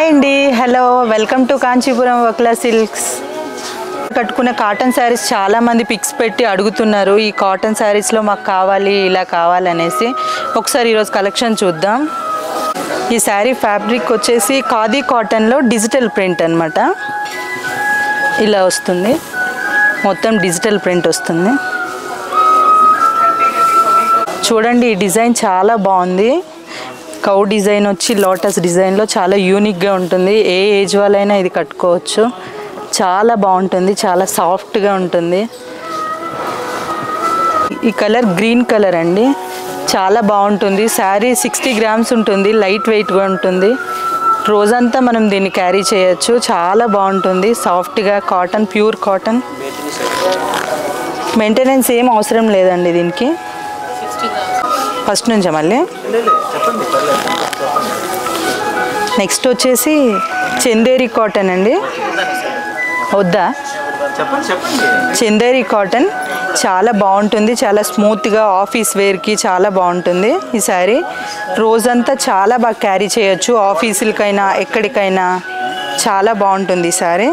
Hi అండి, hello, welcome to Kanchipuram వక్లా silks. కట్టుకున్న కాటన్ శారీస్ చాలామంది పిక్స్ పెట్టి అడుగుతున్నారు. ఈ కాటన్ శారీస్లో మాకు కావాలి, ఇలా కావాలనేసి ఒకసారి ఈరోజు కలెక్షన్ చూద్దాం. ఈ శారీ ఫ్యాబ్రిక్ వచ్చేసి ఖాదీ కాటన్లో డిజిటల్ ప్రింట్ అనమాట. ఇలా వస్తుంది, మొత్తం డిజిటల్ ప్రింట్ వస్తుంది. చూడండి, ఈ డిజైన్ చాలా బాగుంది. కౌ డిజైన్ వచ్చి లోటస్ డిజైన్లో చాలా యూనిక్గా ఉంటుంది. ఏ ఏజ్ వాళ్ళైనా ఇది కట్టుకోవచ్చు. చాలా బాగుంటుంది, చాలా సాఫ్ట్గా ఉంటుంది. ఈ కలర్ గ్రీన్ కలర్ అండి, చాలా బాగుంటుంది. శారీ 60 గ్రామ్స్ ఉంటుంది, లైట్ వెయిట్గా ఉంటుంది. రోజంతా మనం దీన్ని క్యారీ చేయొచ్చు. చాలా బాగుంటుంది, సాఫ్ట్గా కాటన్, ప్యూర్ కాటన్. మెయింటెనెన్స్ ఏం అవసరం లేదండి దీనికి. ఫస్ట్ నుంచా మళ్ళీ. నెక్స్ట్ వచ్చేసి చందేరి కాటన్ అండి. వద్దా? చందేరి కాటన్ చాలా బాగుంటుంది, చాలా స్మూత్గా ఆఫీస్ వేర్కి చాలా బాగుంటుంది. ఈ శారీ రోజంతా చాలా బాగా క్యారీ చేయొచ్చు, ఆఫీసులకైనా ఎక్కడికైనా చాలా బాగుంటుంది. ఈ శారీ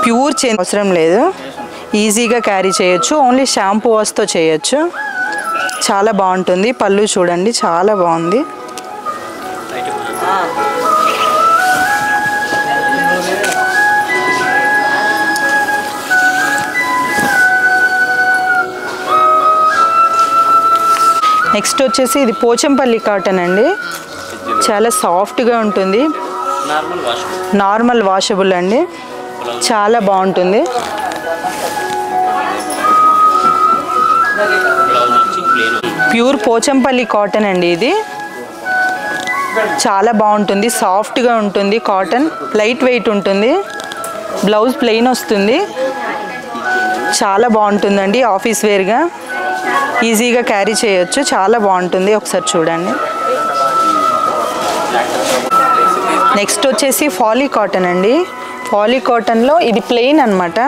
ప్యూర్ చేంజ్ అవసరం లేదు, ఈజీగా క్యారీ చేయొచ్చు. ఓన్లీ షాంపూ వాష్తో చేయొచ్చు. చాలా బాగుంటుంది. పళ్ళు చూడండి, చాలా బాగుంది. నెక్స్ట్ వచ్చేసి ఇది పోచంపల్లి కాటన్ అండి. చాలా సాఫ్ట్గా ఉంటుంది, నార్మల్ వాషబుల్ అండి. చాలా బాగుంటుంది. ప్యూర్ పోచంపల్లి కాటన్ అండి. ఇది చాలా బాగుంటుంది, సాఫ్ట్గా ఉంటుంది. కాటన్ లైట్ వెయిట్ ఉంటుంది. బ్లౌజ్ ప్లెయిన్ వస్తుంది. చాలా బాగుంటుందండి, ఆఫీస్ వేర్గా ఈజీగా క్యారీ చేయొచ్చు. చాలా బాగుంటుంది, ఒకసారి చూడండి. నెక్స్ట్ వచ్చేసి ఫాలీ కాటన్ అండి. ఫాలీ కాటన్లో ఇది ప్లెయిన్ అనమాట.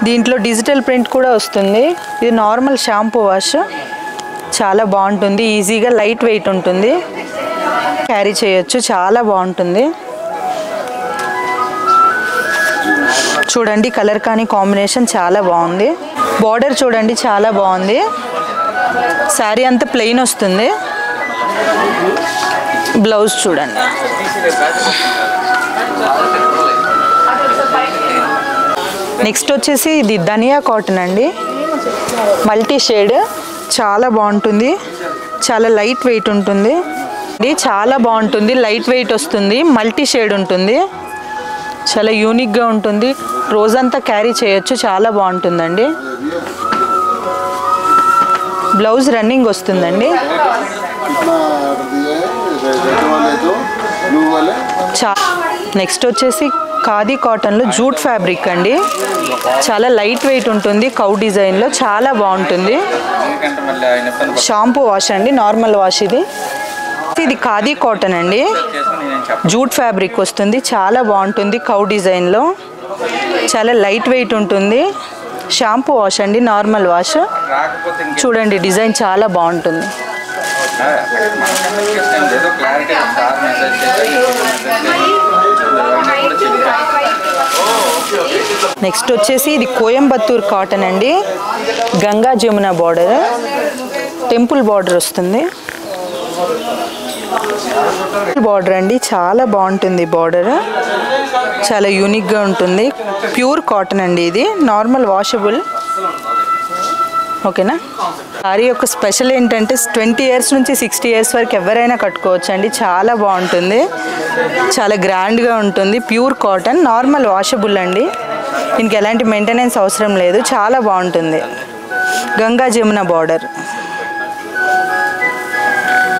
దీంట్లో డిజిటల్ ప్రింట్ కూడా వస్తుంది. ఇది నార్మల్ షాంపూ వాష్. చాలా బాగుంటుంది, ఈజీగా లైట్ వెయిట్ ఉంటుంది, క్యారీ చేయొచ్చు. చాలా బాగుంటుంది. చూడండి, కలర్ కానీ కాంబినేషన్ చాలా బాగుంది. బార్డర్ చూడండి, చాలా బాగుంది. శారీ అంతా ప్లెయిన్ వస్తుంది. బ్లౌజ్ చూడండి. నెక్స్ట్ వచ్చేసి ఇది ధనియా కాటన్ అండి. మల్టీ షేడ్, చాలా బాగుంటుంది. చాలా లైట్ వెయిట్ ఉంటుంది. ఇది చాలా బాగుంటుంది, లైట్ వెయిట్ వస్తుంది, మల్టీ షేడ్ ఉంటుంది. చాలా యూనిక్గా ఉంటుంది, రోజంతా క్యారీ చేయొచ్చు. చాలా బాగుంటుందండి. బ్లౌజ్ రన్నింగ్ వస్తుందండి. నెక్స్ట్ వచ్చేసి ఖాదీ కాటన్లో జూట్ ఫ్యాబ్రిక్ అండి. చాలా లైట్ వెయిట్ ఉంటుంది, కౌ డిజైన్లో చాలా బాగుంటుంది. షాంపూ వాష్ అండి, నార్మల్ వాష్. ఇది ఖాదీ కాటన్ అండి, జూట్ ఫ్యాబ్రిక్ వస్తుంది. చాలా బాగుంటుంది, కౌ డిజైన్లో చాలా లైట్ వెయిట్ ఉంటుంది. షాంపూ వాష్ అండి, నార్మల్ వాష్. చూడండి, డిజైన్ చాలా బాగుంటుంది. నెక్స్ట్ వచ్చేసి ఇది కోయంబత్తూర్ కాటన్ అండి. Ganga Jamuna border, temple border వస్తుంది. బార్డర్ అండి, చాలా బాగుంటుంది. బార్డర్ చాలా యూనిక్గా ఉంటుంది. ప్యూర్ కాటన్ అండి. ఇది నార్మల్ వాషబుల్. ఓకేనా? శారీ యొక్క స్పెషల్ ఏంటంటే 20 ఇయర్స్ నుంచి 60 ఇయర్స్ వరకు ఎవరైనా కట్టుకోవచ్చు అండి. చాలా బాగుంటుంది, చాలా గ్రాండ్గా ఉంటుంది. ప్యూర్ కాటన్, నార్మల్ వాషబుల్ అండి. దీనికి ఎలాంటి మెయింటెనెన్స్ అవసరం లేదు. చాలా బాగుంటుంది. గంగా జమున బార్డర్.